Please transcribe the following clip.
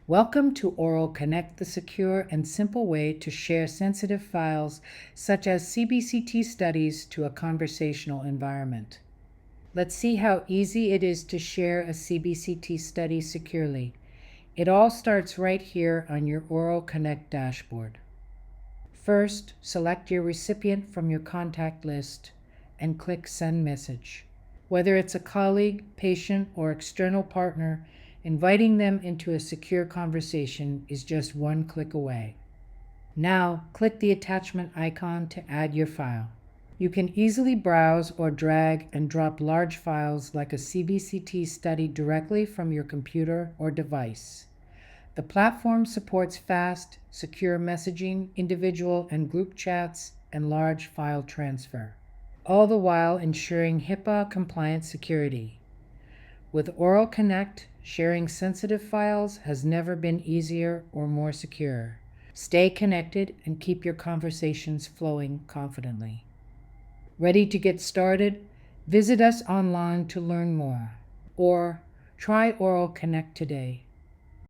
Welcome to AwrelCONNECT, the secure and simple way to share sensitive files such as CBCT studies to a conversational environment. Let's see how easy it is to share a CBCT study securely. It all starts right here on your AwrelCONNECT dashboard. First, select your recipient from your contact list and click Send Message. Whether it's a colleague, patient, or external partner, inviting them into a secure conversation is just one click away. Now, click the attachment icon to add your file. You can easily browse or drag and drop large files like a CBCT study directly from your computer or device. The platform supports fast, secure messaging, individual and group chats, and large file transfer, all the while ensuring HIPAA-compliant security. With AwrelCONNECT, sharing sensitive files has never been easier or more secure. Stay connected and keep your conversations flowing confidently. Ready to get started? Visit us online to learn more, or try AwrelCONNECT today.